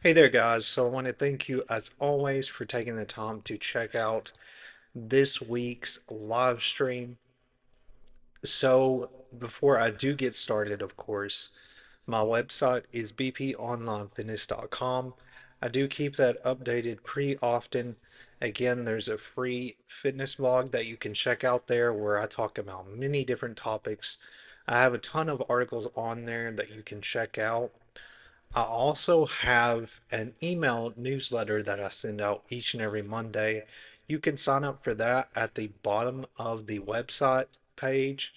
Hey there, guys. So I want to thank you, as always, for taking the time to check out this week's live stream. So before I do get started, of course, my website is bponlinefitness.com. I do keep that updated pretty often. Again, there's a free fitness blog that you can check out there where I talk about many different topics. I have a ton of articles on there that you can check out. I also have an email newsletter that I send out each and every Monday. You can sign up for that at the bottom of the website page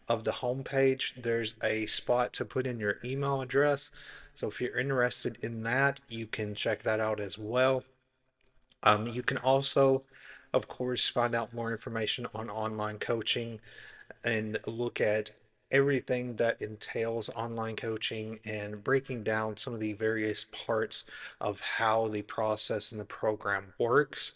of the homepage. There's a spot to put in your email address. So if you're interested in that, you can check that out as well. You can also, of course, find out more information on online coaching and look at everything that entails online coaching and breaking down some of the various parts of how the process and the program works.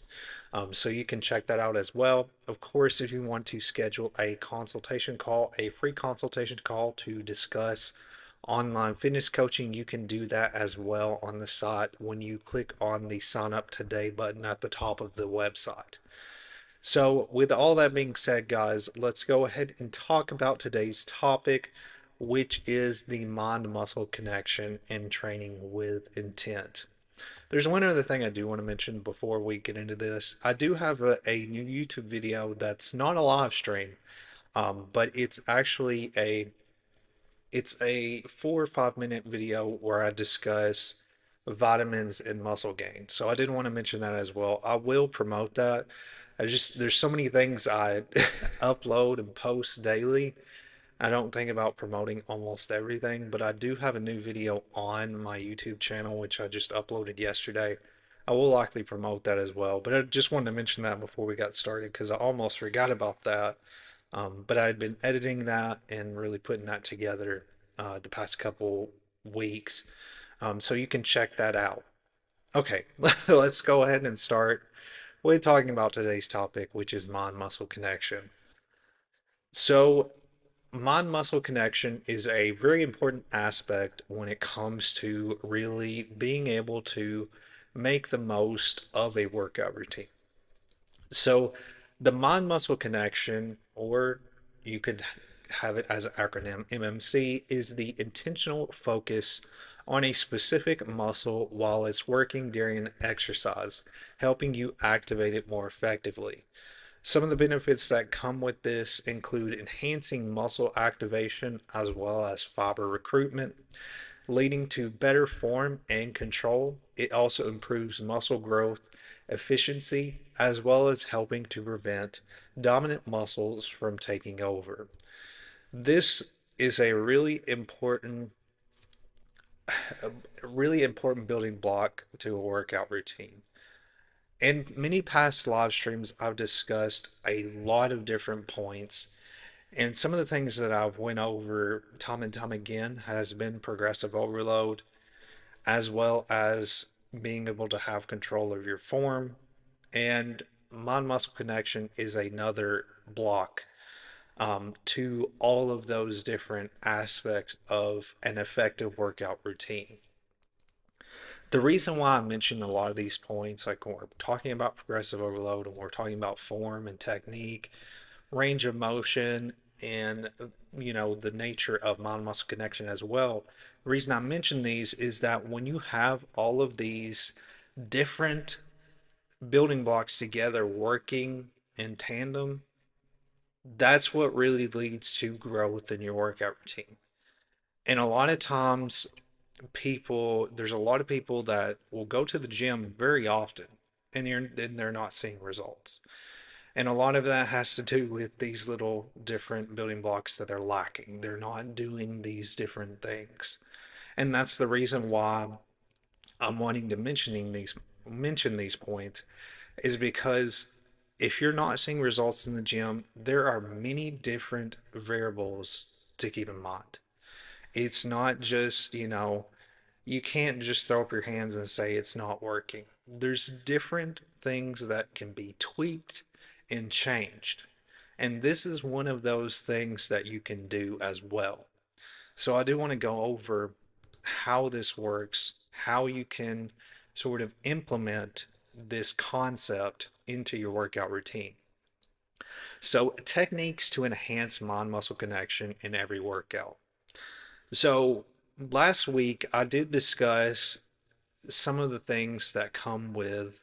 So you can check that out as well. Of course, if you want to schedule a consultation call, a free consultation call to discuss online fitness coaching, you can do that as well on the site when you click on the sign up today button at the top of the website. So, with all that being said, guys, let's go ahead and talk about today's topic, which is the mind muscle connection and training with intent. There's one other thing I do want to mention before we get into this. I do have a new YouTube video that's not a live stream, but it's a 4 or 5 minute video where I discuss vitamins and muscle gain. So I did want to mention that as well. I will promote that. There's so many things I upload and post daily. I don't think about promoting almost everything, but I do have a new video on my YouTube channel, which I just uploaded yesterday. I will likely promote that as well, but I just wanted to mention that before we got started because I almost forgot about that. But I had been editing that and really putting that together the past couple weeks. So you can check that out. Okay, let's go ahead and start with talking about today's topic, which is mind muscle connection. So, mind muscle connection is a very important aspect when it comes to really being able to make the most of a workout routine. So, the mind muscle connection, or you could have it as an acronym MMC, is the intentional focus on a specific muscle while it's working during an exercise, helping you activate it more effectively. Some of the benefits that come with this include enhancing muscle activation as well as fiber recruitment, leading to better form and control. It also improves muscle growth, efficiency, as well as helping to prevent dominant muscles from taking over. This is a really important building block to a workout routine. In many past live streams, I've discussed a lot of different points, and some of the things that I've went over time and time again has been progressive overload, as well as being able to have control of your form, and mind muscle connection is another block to all of those different aspects of an effective workout routine. The reason why I mentioned a lot of these points, like when we're talking about progressive overload and we're talking about form and technique, range of motion, and the nature of mind muscle connection as well. The reason I mention these is that when you have all of these different building blocks together working in tandem, that's what really leads to growth in your workout routine. And a lot of times there's a lot of people that will go to the gym very often and they're not seeing results. And a lot of that has to do with these little different building blocks that they're lacking. They're not doing these different things. And that's the reason why I'm wanting to mention these points is because if you're not seeing results in the gym, there are many different variables to keep in mind. It's not just, you can't just throw up your hands and say it's not working. There's different things that can be tweaked and changed. And this is one of those things that you can do as well. So I do want to go over how this works, how you can sort of implement this concept into your workout routine. So, techniques to enhance mind muscle connection in every workout. So, last week I did discuss some of the things that come with,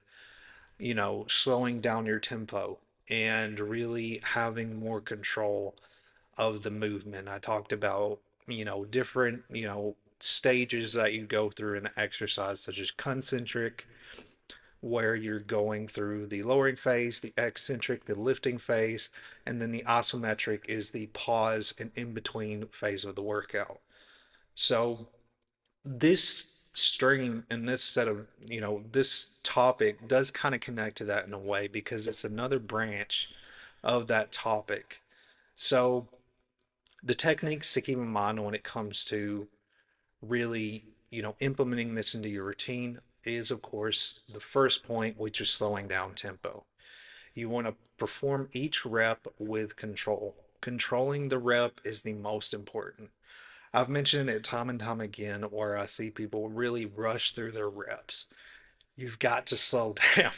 slowing down your tempo and really having more control of the movement. I talked about, different, stages that you go through in exercise, such as concentric, where you're going through the lowering phase, the eccentric, the lifting phase, and then the isometric is the pause and in between phase of the workout. So, this stream and this set of, this topic does kind of connect to that in a way because it's another branch of that topic. So, the techniques to keep in mind when it comes to really, implementing this into your routine is, of course, the first point, which is slowing down tempo. You want to perform each rep with control. Controlling the rep is the most important. I've mentioned it time and time again where I see people really rush through their reps. You've got to slow down.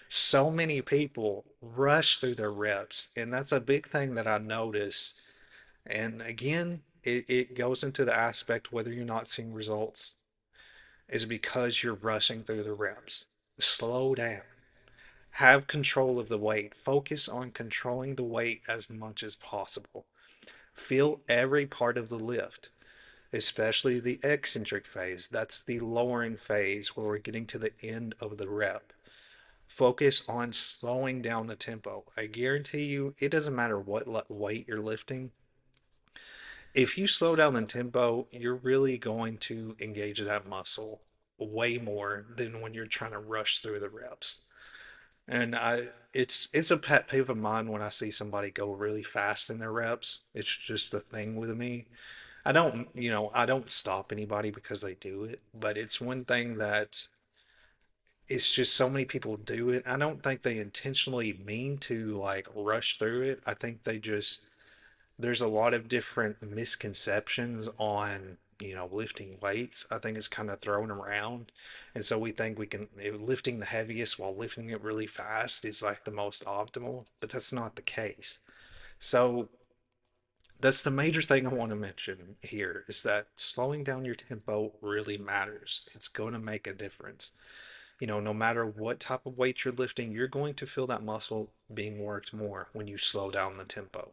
So many people rush through their reps, and that's a big thing that I notice. And again, it goes into the aspect whether you're not seeing results is because you're rushing through the reps. Slow down. Have control of the weight. Focus on controlling the weight as much as possible. Feel every part of the lift, especially the eccentric phase. That's the lowering phase where we're getting to the end of the rep. Focus on slowing down the tempo. I guarantee you, it doesn't matter what weight you're lifting. If you slow down the tempo, you're really going to engage that muscle way more than when you're trying to rush through the reps. And it's a pet peeve of mine when I see somebody go really fast in their reps. It's just the thing with me. I don't stop anybody because they do it, but it's one thing that it's just so many people do it. I don't think they intentionally mean to like rush through it. I think they just there's a lot of different misconceptions on, lifting weights. I think it's kind of thrown around. And so we think we can lifting the heaviest while lifting it really fast is like the most optimal, but that's not the case. So that's the major thing I want to mention here is that slowing down your tempo really matters. It's going to make a difference. No matter what type of weight you're lifting, you're going to feel that muscle being worked more when you slow down the tempo.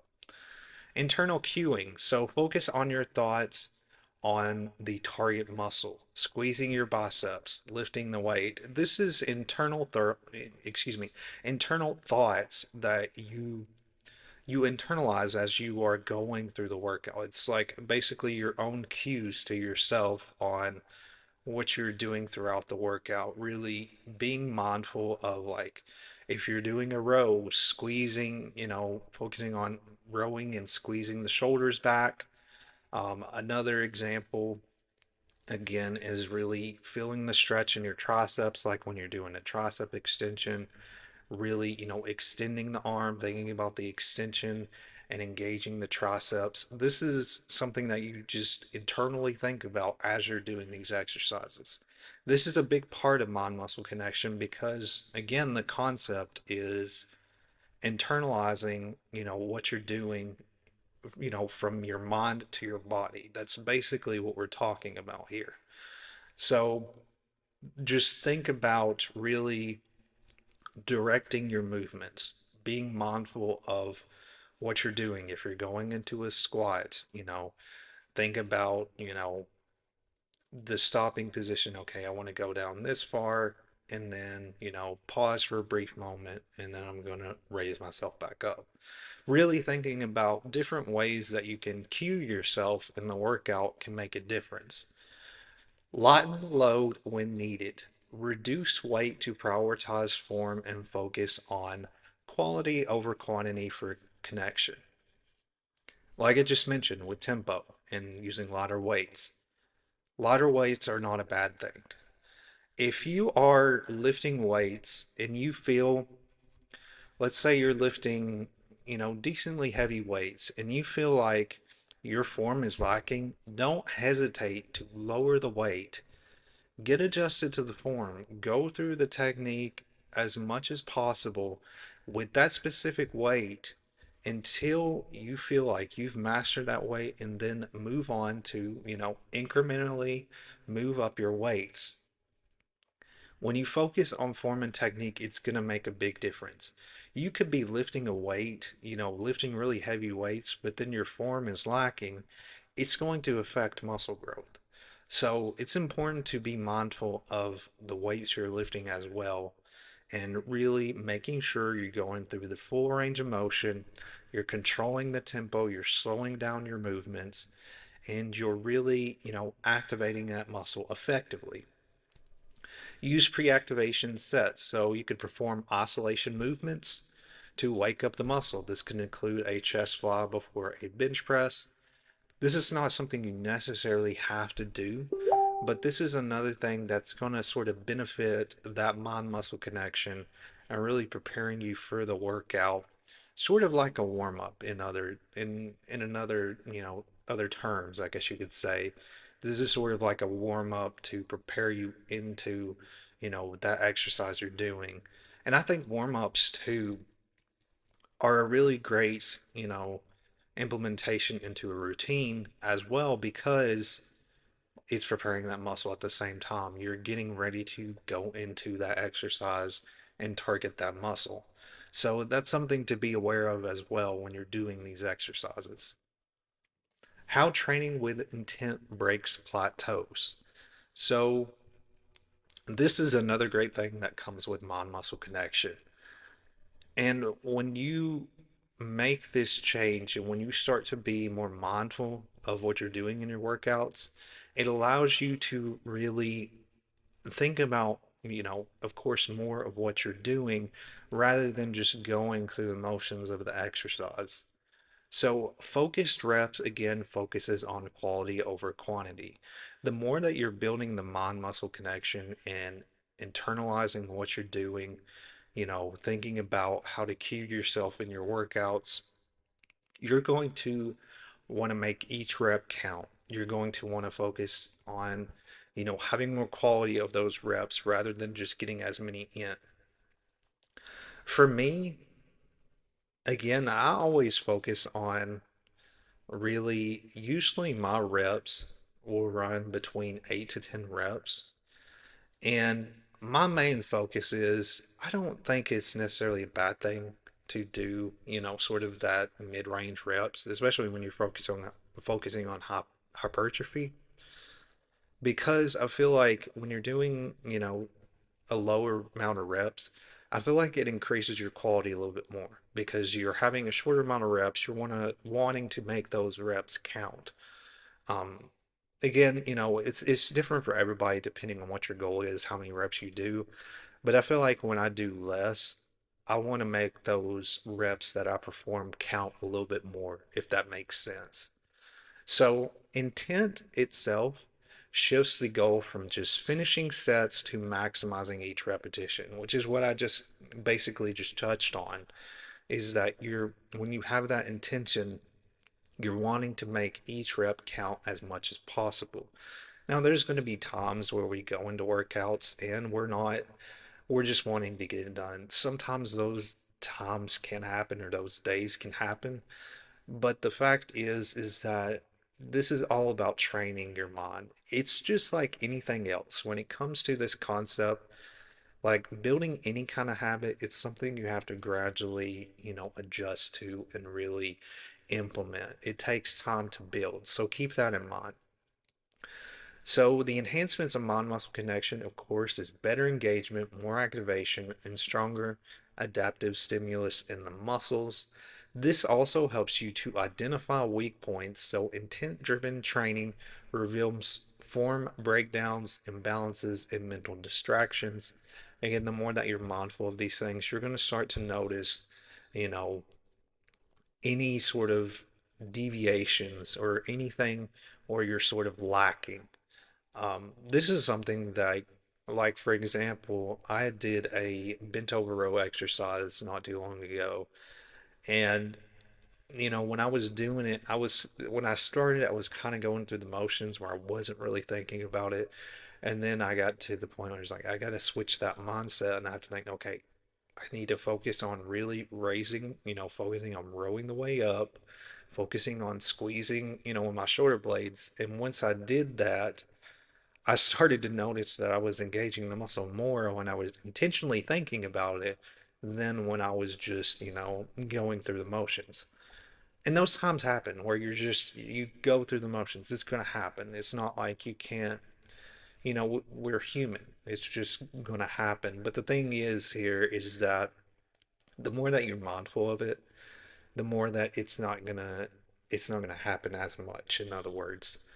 Internal cueing. So focus on your thoughts on the target muscle, squeezing your biceps, lifting the weight. This is internal thoughts that you internalize as you are going through the workout. It's like basically your own cues to yourself on what you're doing throughout the workout, really being mindful of like if you're doing a row, squeezing, focusing on rowing and squeezing the shoulders back. Another example, again, is really feeling the stretch in your triceps, like when you're doing a tricep extension, really, extending the arm, thinking about the extension and engaging the triceps. This is something that you just internally think about as you're doing these exercises. This is a big part of mind muscle connection because, again, the concept is internalizing, what you're doing, from your mind to your body. That's basically what we're talking about here. So just think about really directing your movements, being mindful of what you're doing. If you're going into a squat, think about, the stopping position. Okay, I want to go down this far and then, pause for a brief moment and then I'm going to raise myself back up. Really thinking about different ways that you can cue yourself in the workout can make a difference. Lighten the load when needed. Reduce weight to prioritize form and focus on quality over quantity for connection. Like I just mentioned with tempo and using lighter weights are not a bad thing. If you are lifting weights and you feel, let's say you're lifting, decently heavy weights and you feel like your form is lacking, don't hesitate to lower the weight. Get adjusted to the form. Go through the technique as much as possible with that specific weight until you feel like you've mastered that weight, and then move on to, incrementally move up your weights. When you focus on form and technique, it's going to make a big difference. You could be lifting a weight, lifting really heavy weights, but then your form is lacking. It's going to affect muscle growth. So it's important to be mindful of the weights you're lifting as well, and really making sure you're going through the full range of motion, you're controlling the tempo, you're slowing down your movements, and you're really, activating that muscle effectively. Use pre-activation sets so you could perform oscillation movements to wake up the muscle. This can include a chest fly before a bench press. This is not something you necessarily have to do, but this is another thing that's going to sort of benefit that mind muscle connection and really preparing you for the workout, sort of like a warm up in another, other terms, I guess you could say. This is sort of like a warm up to prepare you into, that exercise you're doing. And I think warm ups too are a really great, implementation into a routine as well, because it's preparing that muscle at the same time. You're getting ready to go into that exercise and target that muscle. So that's something to be aware of as well when you're doing these exercises. How training with intent breaks plateaus. So this is another great thing that comes with mind muscle connection. And when you make this change and when you start to be more mindful of what you're doing in your workouts, it allows you to really think about, of course, more of what you're doing rather than just going through the motions of the exercise. So, focused reps again focuses on quality over quantity. The more that you're building the mind muscle connection and internalizing what you're doing, thinking about how to cue yourself in your workouts, you're going to want to make each rep count. You're going to want to focus on, having more quality of those reps rather than just getting as many in. For me, again, I always focus on really, usually my reps will run between 8 to 10 reps. And my main focus is I don't think it's necessarily a bad thing to do, sort of that mid-range reps, especially when you're focusing on hypertrophy, because I feel like when you're doing, a lower amount of reps, I feel like it increases your quality a little bit more because you're having a shorter amount of reps. You're wanting to make those reps count. Um, Again, it's different for everybody depending on what your goal is, how many reps you do. But I feel like when I do less, I want to make those reps that I perform count a little bit more, if that makes sense. So, intent itself shifts the goal from just finishing sets to maximizing each repetition, which is what I just basically just touched on, is that when you have that intention, you're wanting to make each rep count as much as possible. Now, there's going to be times where we go into workouts and we're just wanting to get it done. Sometimes those times can happen or those days can happen. But the fact is that this is all about training your mind. It's just like anything else. When it comes to this concept, like building any kind of habit, it's something you have to gradually, adjust to and really implement. It takes time to build. So keep that in mind. So the enhancements of mind-muscle connection, of course, is better engagement, more activation, and stronger adaptive stimulus in the muscles. This also helps you to identify weak points, so intent-driven training reveals form breakdowns, imbalances, and mental distractions. Again, the more that you're mindful of these things, you're going to start to notice, you know, any sort of deviations or anything, or you're sort of lacking. This is something that like for example, I did a bent over row exercise not too long ago, and when I was doing it, when I started, I was kind of going through the motions where I wasn't really thinking about it. And then I got to the point where I was like, I got to switch that mindset and I have to think, okay, I need to focus on really raising, focusing on rowing the way up, focusing on squeezing, with my shoulder blades. And once I did that, I started to notice that I was engaging the muscle more when I was intentionally thinking about it than when I was just, going through the motions. And those times happen where you go through the motions. It's going to happen. It's not like you can't, we're human. It's just going to happen. But the thing is here is that the more that you're mindful of it, the more that it's not gonna happen as much, in other words.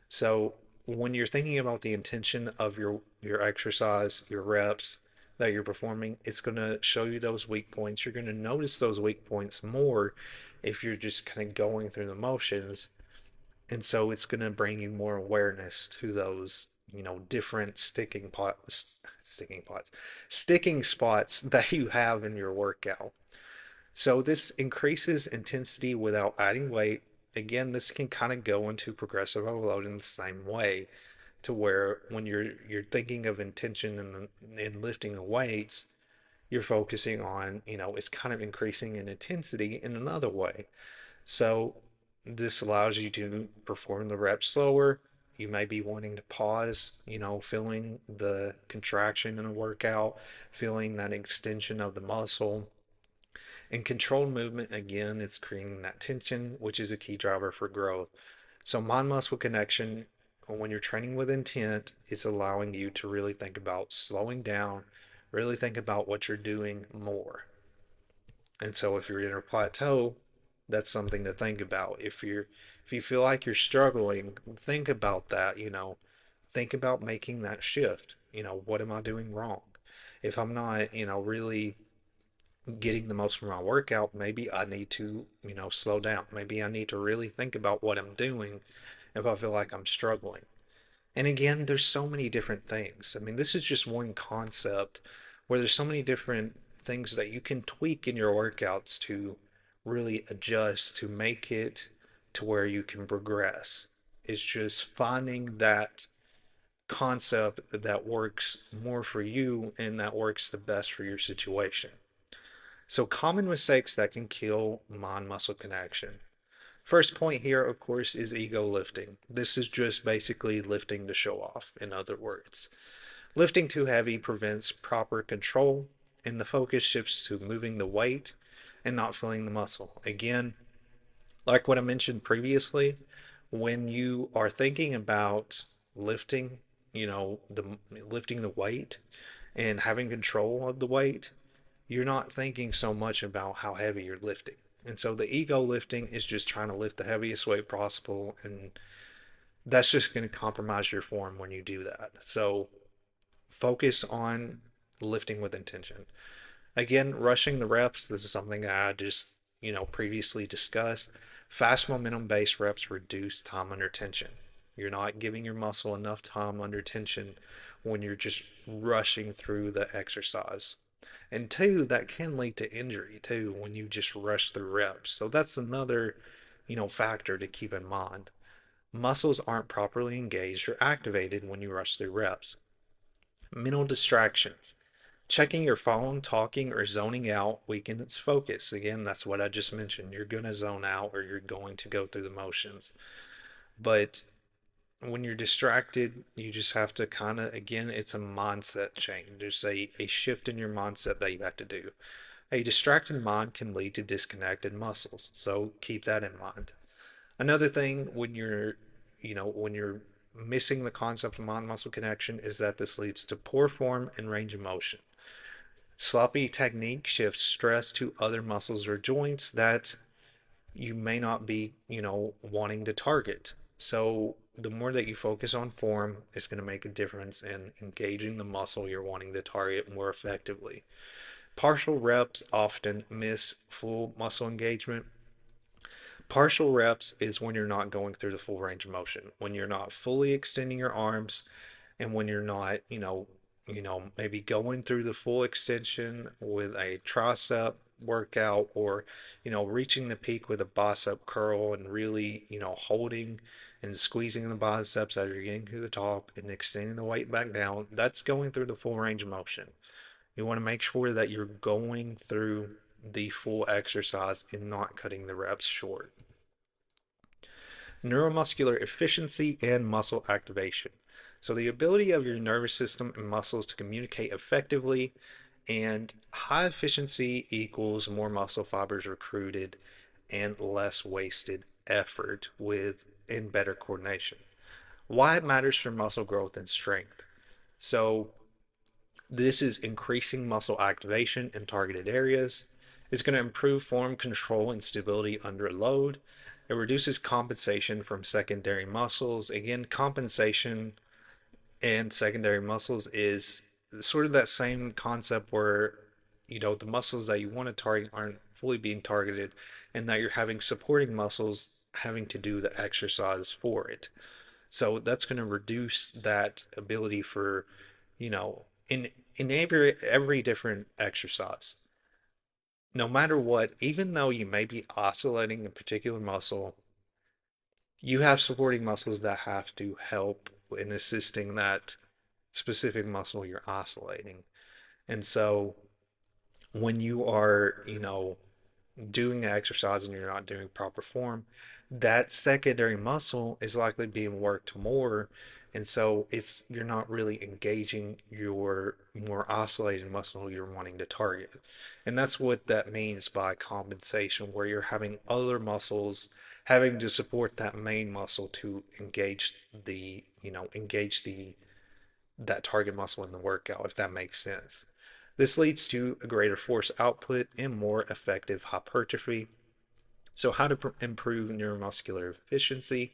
So when you're thinking about the intention of your exercise, your reps that you're performing, it's gonna show you those weak points. You're gonna notice those weak points more if you're just kind of going through the motions. And so it's gonna bring you more awareness to those, different sticking spots that you have in your workout. So this increases intensity without adding weight. Again, this can kind of go into progressive overload in the same way, to where when you're thinking of intention in lifting the weights, you're focusing on, it's kind of increasing in intensity in another way. So this allows you to perform the reps slower. You may be wanting to pause, feeling the contraction in a workout, feeling that extension of the muscle. In controlled movement, again, it's creating that tension, which is a key driver for growth. So, mind muscle connection, when you're training with intent, it's allowing you to really think about slowing down, really think about what you're doing more. And so, if you're in a plateau, that's something to think about. If you feel like you're struggling, think about that, think about making that shift. What am I doing wrong? If I'm not, really getting the most from my workout, maybe I need to, slow down. Maybe I need to really think about what I'm doing if I feel like I'm struggling. And again, there's so many different things. I mean, this is just one concept where there's so many different things that you can tweak in your workouts to really adjust to make it to where you can progress. It's just finding that concept that works more for you and that works the best for your situation. So, common mistakes that can kill mind muscle connection. First point here, of course, is ego lifting. This is just basically lifting to show off, in other words. Lifting too heavy prevents proper control, and the focus shifts to moving the weight and not feeling the muscle. Again, like what I mentioned previously, when you are thinking about lifting, the lifting the weight and having control of the weight, you're not thinking so much about how heavy you're lifting. And so the ego lifting is just trying to lift the heaviest weight possible. And that's just going to compromise your form when you do that. So focus on lifting with intention. Again, rushing the reps, this is something that I just, previously discussed. Fast momentum based reps reduce time under tension. You're not giving your muscle enough time under tension when you're just rushing through the exercise. And two, that can lead to injury too when you just rush through reps. So that's another, factor to keep in mind. Muscles aren't properly engaged or activated when you rush through reps. Mental distractions. Checking your phone, talking, or zoning out weakens focus. Again, that's what I just mentioned. You're going to zone out or you're going to go through the motions. But when you're distracted, you just have to kind of, again, it's a mindset change. There's a shift in your mindset that you have to do. A distracted mind can lead to disconnected muscles, so keep that in mind. Another thing when you're missing the concept of mind muscle connection is that this leads to poor form and range of motion. Sloppy technique shifts stress to other muscles or joints that you may not be, wanting to target. So the more that you focus on form is going to make a difference in engaging the muscle you're wanting to target more effectively. Partial reps often miss full muscle engagement. Partial reps is when you're not going through the full range of motion, when you're not fully extending your arms, and when you're not, maybe going through the full extension with a tricep, workout, or reaching the peak with a bicep curl and really holding and squeezing the biceps as you're getting to the top and extending the weight back down, that's going through the full range of motion. You want to make sure that you're going through the full exercise and not cutting the reps short. Neuromuscular efficiency and muscle activation. So, the ability of your nervous system and muscles to communicate effectively, and high efficiency equals more muscle fibers recruited and less wasted effort with and better coordination. Why it matters for muscle growth and strength. So, this is increasing muscle activation in targeted areas. It's going to improve form control and stability under load. It reduces compensation from secondary muscles. Again, compensation and secondary muscles is sort of that same concept where the muscles that you want to target aren't fully being targeted, and that you're having supporting muscles having to do the exercise for it. So that's going to reduce that ability for, in every different exercise. No matter what, even though you may be oscillating a particular muscle, you have supporting muscles that have to help in assisting that specific muscle you're oscillating. And so when you are, doing the exercise and you're not doing proper form, that secondary muscle is likely being worked more. And so you're not really engaging your more oscillated muscle you're wanting to target. And that's what that means by compensation, where you're having other muscles having to support that main muscle to engage that target muscle in the workout, if that makes sense. This leads to a greater force output and more effective hypertrophy. So, how to improve neuromuscular efficiency?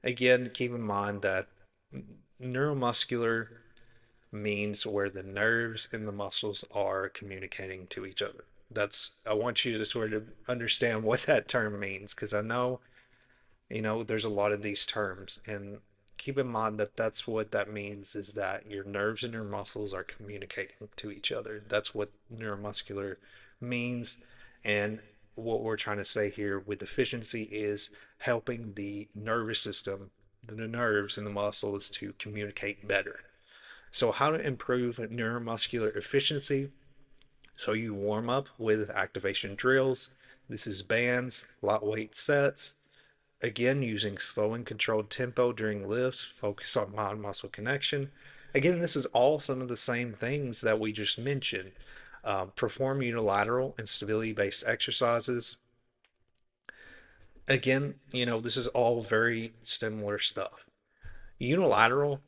Again, keep in mind that neuromuscular means where the nerves and the muscles are communicating to each other. I want you to sort of understand what that term means, because I know there's a lot of these terms, and keep in mind that that's what that means, is that your nerves and your muscles are communicating to each other. That's what neuromuscular means. And what we're trying to say here with efficiency is helping the nervous system, the nerves and the muscles to communicate better. So, how to improve neuromuscular efficiency? So, you warm up with activation drills. This is bands, lightweight sets, again, using slow and controlled tempo during lifts, focus on mind muscle connection. Again, this is all some of the same things that we just mentioned. Perform unilateral and stability based exercises. Again, this is all very similar stuff. Unilateral,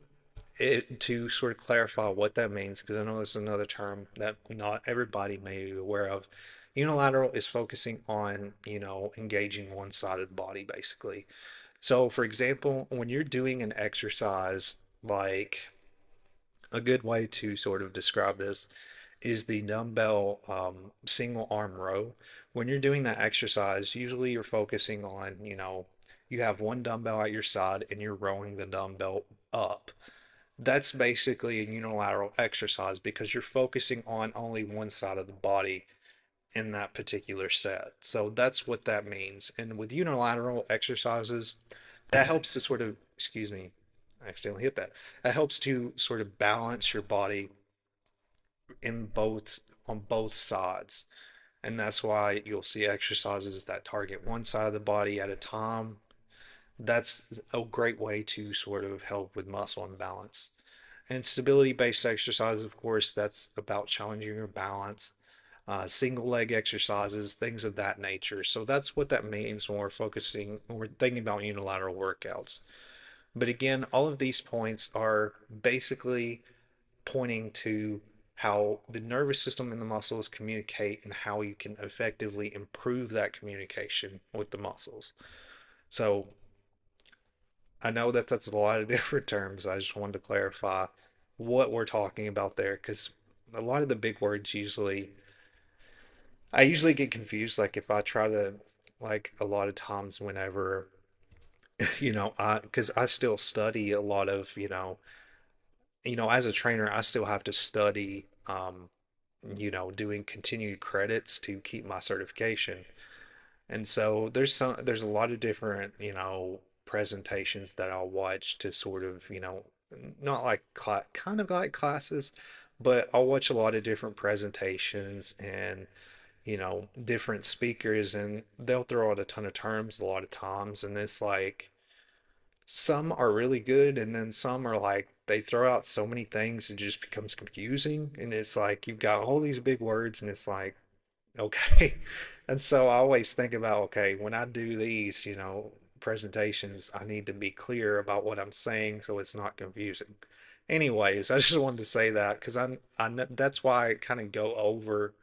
to sort of clarify what that means, because I know this is another term that not everybody may be aware of. Unilateral is focusing on, engaging one side of the body, basically. So, for example, when you're doing an exercise, like a good way to sort of describe this is the dumbbell single arm row. When you're doing that exercise, usually you're focusing on, you have one dumbbell at your side and you're rowing the dumbbell up. That's basically a unilateral exercise because you're focusing on only one side of the body in that particular set. So that's what that means. And with unilateral exercises, that helps to sort of, excuse me, I accidentally hit that. That helps to sort of balance your body in both on both sides. And that's why you'll see exercises that target one side of the body at a time. That's a great way to sort of help with muscle imbalance. And stability based exercise, of course, that's about challenging your balance, single leg exercises, things of that nature. So that's what that means when we're thinking about unilateral workouts. But again, all of these points are basically pointing to how the nervous system and the muscles communicate and how you can effectively improve that communication with the muscles. So I know that that's a lot of different terms. I just wanted to clarify what we're talking about there, because a lot of the big words I usually get confused. Like if I try to, like a lot of times whenever, because I still study a lot of, as a trainer, I still have to study, doing continued credits to keep my certification. And so there's a lot of different, presentations that I'll watch to sort of, not like kind of like classes, but I'll watch a lot of different presentations and, different speakers, and they'll throw out a ton of terms a lot of times, and it's like some are really good, and then some are like they throw out so many things it just becomes confusing, and it's like you've got all these big words, and it's like, okay. And so I always think about, okay, when I do these, presentations, I need to be clear about what I'm saying so it's not confusing. Anyways, I just wanted to say that because that's why I kind of go over,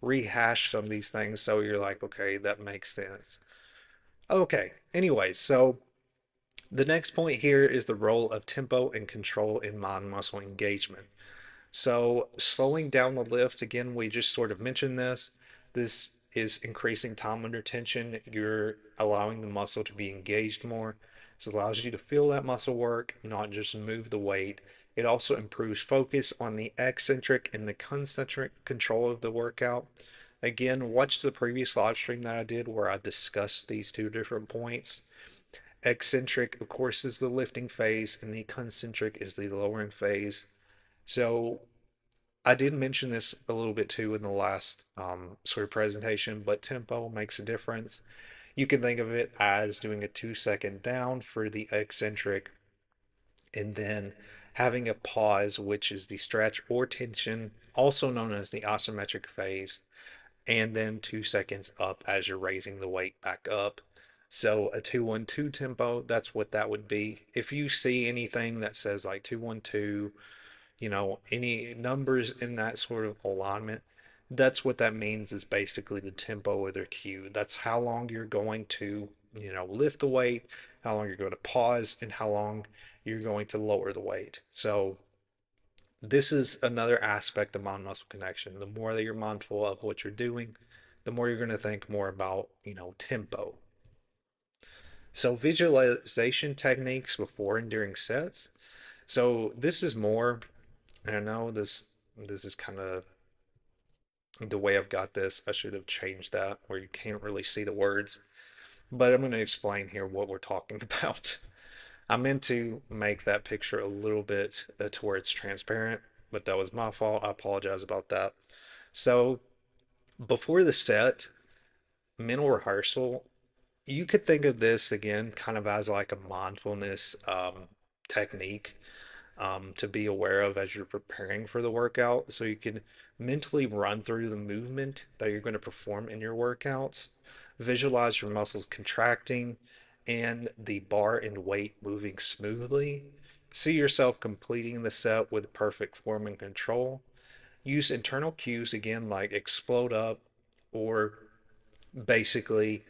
rehash some of these things so you're like, okay, that makes sense. Okay. Anyways, so the next point here is the role of tempo and control in mind muscle engagement. So slowing down the lift, again, we just sort of mentioned this. This is increasing time under tension. You're allowing the muscle to be engaged more. This allows you to feel that muscle work, not just move the weight. It also improves focus on the eccentric and the concentric control of the workout. Again, watch the previous live stream that I did where I discussed these two different points. Eccentric, of course, is the lifting phase, and the concentric is the lowering phase. So I did mention this a little bit too in the last sort of presentation, but tempo makes a difference. You can think of it as doing a 2 second down for the eccentric and then having a pause, which is the stretch or tension, also known as the isometric phase, and then 2 seconds up as you're raising the weight back up. So a 2-1-2 tempo, that's what that would be. If you see anything that says like 2-1-2, any numbers in that sort of alignment, that's what that means is basically the tempo or the cue. That's how long you're going to, lift the weight, how long you're going to pause, and how long you're going to lower the weight. So this is another aspect of mind muscle connection. The more that you're mindful of what you're doing, the more you're going to think more about, tempo. So visualization techniques before and during sets. So this is more, and I know this is kind of the way I've got this. I should have changed that where you can't really see the words, but I'm going to explain here what we're talking about. I meant to make that picture a little bit to where it's transparent, but that was my fault. I apologize about that. So before the set, mental rehearsal, you could think of this again kind of as like a mindfulness technique to be aware of as you're preparing for the workout. So you can mentally run through the movement that you're going to perform in your workouts, visualize your muscles contracting and the bar and weight moving smoothly. See yourself completing the set with perfect form and control. Use internal cues again, like explode up, or basically,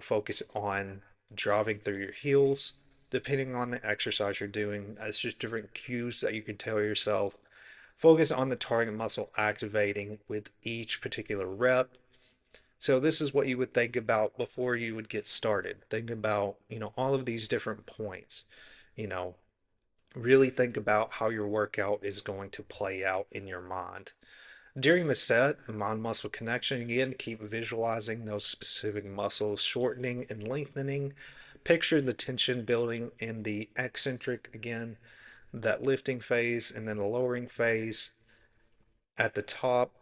focus on driving through your heels, depending on the exercise you're doing. It's just different cues that you can tell yourself. Focus on the target muscle activating with each particular rep. So this is what you would think about before you would get started. Think about, all of these different points. You know, really think about how your workout is going to play out in your mind. During the set, mind muscle connection, again, keep visualizing those specific muscles shortening and lengthening. Picture the tension building in the eccentric again, that lifting phase, and then the lowering phase at the top.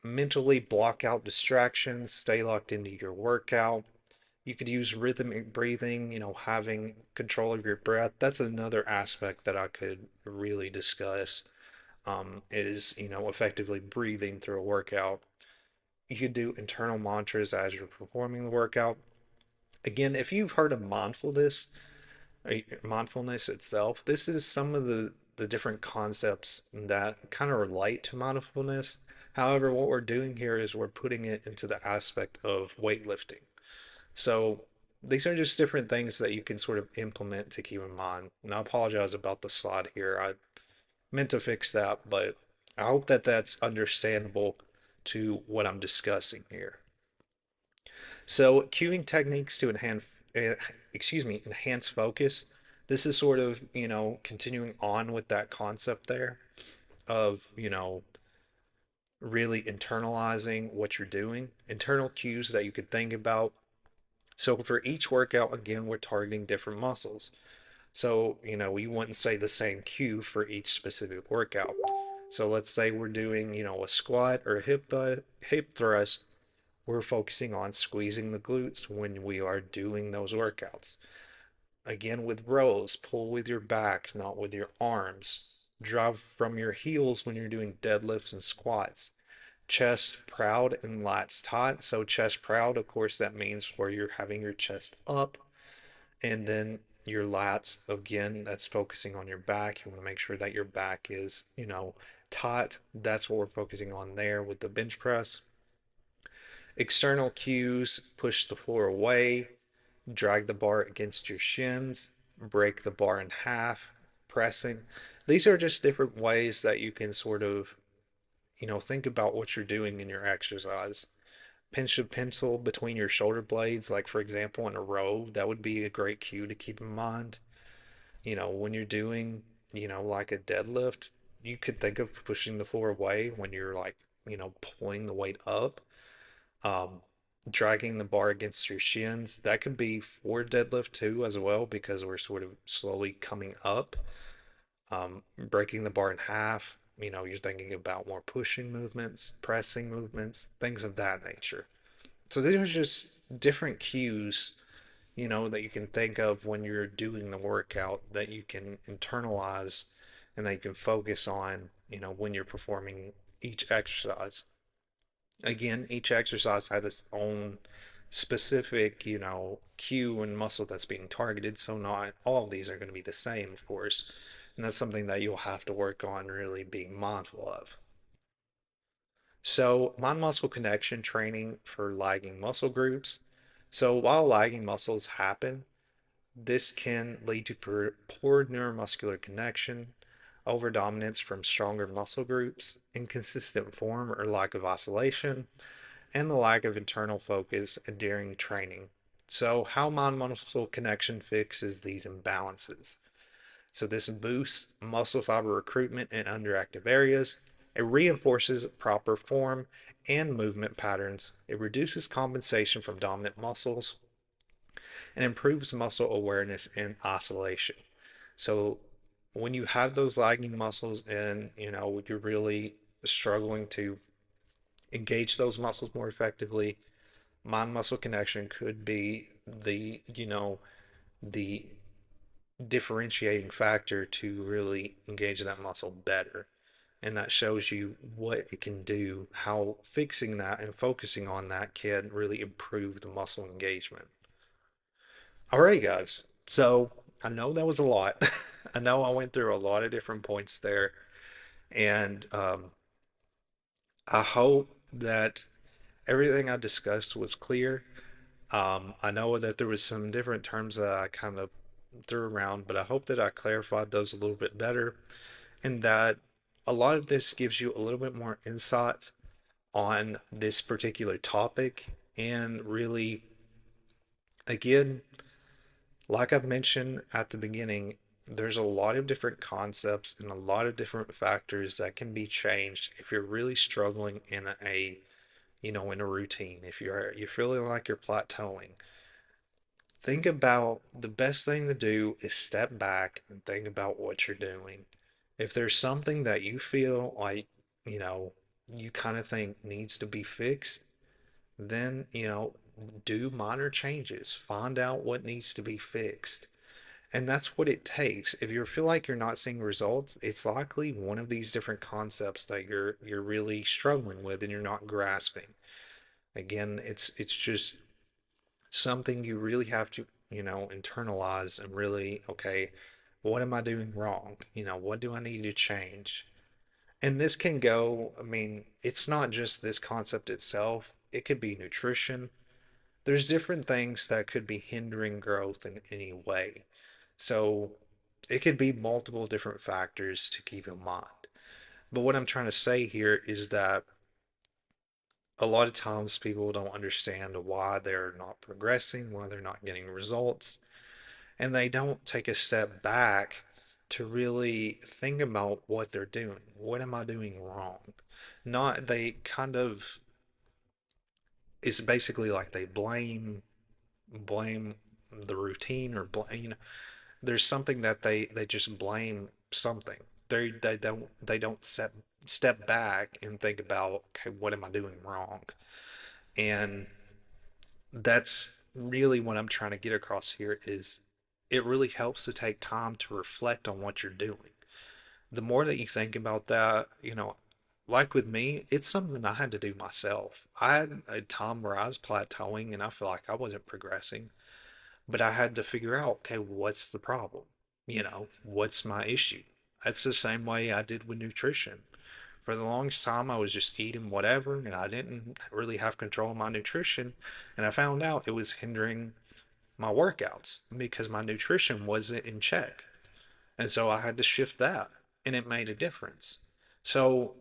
Mentally block out distractions, stay locked into your workout. You could use rhythmic breathing, having control of your breath. That's another aspect that I could really discuss, is, effectively breathing through a workout. You could do internal mantras as you're performing the workout. Again, if you've heard of mindfulness itself, this is some of the different concepts that kind of relate to mindfulness. However, what we're doing here is we're putting it into the aspect of weightlifting. So these are just different things that you can sort of implement to keep in mind. And I apologize about the slide here. I meant to fix that, but I hope that that's understandable to what I'm discussing here. So cueing techniques to enhance focus. This is sort of, continuing on with that concept there of, really internalizing what you're doing, internal cues that you could think about. So for each workout, again, we're targeting different muscles. So, we wouldn't say the same cue for each specific workout. So let's say we're doing, a squat or a hip thrust. We're focusing on squeezing the glutes when we are doing those workouts. Again, with rows, pull with your back, not with your arms. Drive from your heels when you're doing deadlifts and squats. Chest proud and lats taut. So chest proud, of course, that means where you're having your chest up, and then your lats, again, that's focusing on your back. You want to make sure that your back is, taut. That's what we're focusing on there with the bench press. External cues, push the floor away, drag the bar against your shins, break the bar in half, pressing. These are just different ways that you can sort of, think about what you're doing in your exercise. Pinch a pencil between your shoulder blades, like for example, in a row, that would be a great cue to keep in mind. When you're doing, like a deadlift, you could think of pushing the floor away when you're like, pulling the weight up. Um, Dragging the bar against your shins, that could be for deadlift too, as well, because we're sort of slowly coming up. Breaking the bar in half, you're thinking about more pushing movements, pressing movements, things of that nature. So these are just different cues, that you can think of when you're doing the workout that you can internalize and that you can focus on, when you're performing each exercise. Again, each exercise has its own specific, cue and muscle that's being targeted. So not all of these are going to be the same, of course. And that's something that you'll have to work on really being mindful of. So, mind muscle connection training for lagging muscle groups. So, while lagging muscles happen, this can lead to poor neuromuscular connection, overdominance from stronger muscle groups, inconsistent form or lack of oscillation, and the lack of internal focus during training. So, how mind muscle connection fixes these imbalances? So, this boosts muscle fiber recruitment in underactive areas. It reinforces proper form and movement patterns. It reduces compensation from dominant muscles and improves muscle awareness and oscillation. So, when you have those lagging muscles and, you're really struggling to engage those muscles more effectively, mind muscle connection could be the differentiating factor to really engage that muscle better. And that shows you what it can do, how fixing that and focusing on that can really improve the muscle engagement. All right, guys. So I know that was a lot. I know I went through a lot of different points there. And I hope that everything I discussed was clear. I know that there was some different terms that I kind of threw around, but I hope that I clarified those a little bit better and that a lot of this gives you a little bit more insight on this particular topic. And really, again, like I've mentioned at the beginning, there's a lot of different concepts and a lot of different factors that can be changed if you're really struggling in in a routine. If you're feeling like you're plateauing, think about the best thing to do is step back and think about what you're doing. If there's something that you feel like, you know, you kind of think needs to be fixed, then, do minor changes. Find out what needs to be fixed. And that's what it takes. If you feel like you're not seeing results, it's likely one of these different concepts that you're really struggling with and you're not grasping. Again, it's just something you really have to, internalize and really, okay, what am I doing wrong? What do I need to change? And this can go, I mean, it's not just this concept itself, it could be nutrition. There's different things that could be hindering growth in any way. So it could be multiple different factors to keep in mind. But what I'm trying to say here is that a lot of times people don't understand why they're not progressing, why they're not getting results, and they don't take a step back to really think about what they're doing. What am I doing wrong? Not they kind of it's basically like they blame the routine or blame, there's something that they just blame something. They don't step back and think about, okay, what am I doing wrong? And that's really what I'm trying to get across here is it really helps to take time to reflect on what you're doing. The more that you think about that, like with me, it's something I had to do myself. I had a time where I was plateauing and I feel like I wasn't progressing, but I had to figure out, okay, what's the problem? What's my issue? That's the same way I did with nutrition. For the longest time, I was just eating whatever, and I didn't really have control of my nutrition. And I found out it was hindering my workouts because my nutrition wasn't in check. And so I had to shift that, and it made a difference. So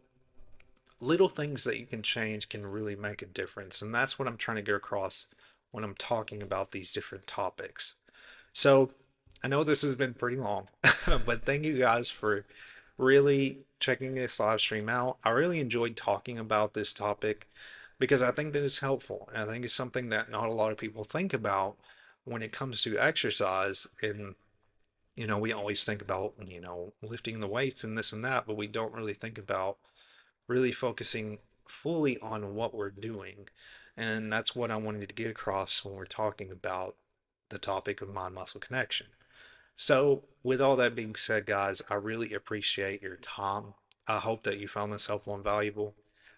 little things that you can change can really make a difference. And that's what I'm trying to get across when I'm talking about these different topics. So I know this has been pretty long, but thank you guys for really checking this live stream out. I really enjoyed talking about this topic because I think that it's helpful. And I think it's something that not a lot of people think about when it comes to exercise. And, we always think about, lifting the weights and this and that, but we don't really think about really focusing fully on what we're doing. And that's what I wanted to get across when we're talking about the topic of mind muscle connection. So, with all that being said, guys, I really appreciate your time. I hope that you found this helpful and valuable.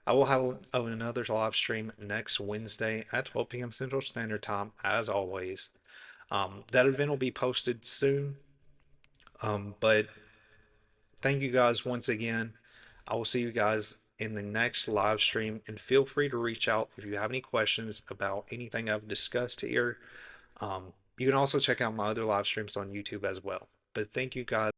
I will have another live stream next Wednesday at 12 p.m. Central Standard Time, as always. That event will be posted soon. But thank you guys once again. I will see you guys in the next live stream, and feel free to reach out if you have any questions about anything I've discussed here. You can also check out my other live streams on YouTube as well. But thank you guys.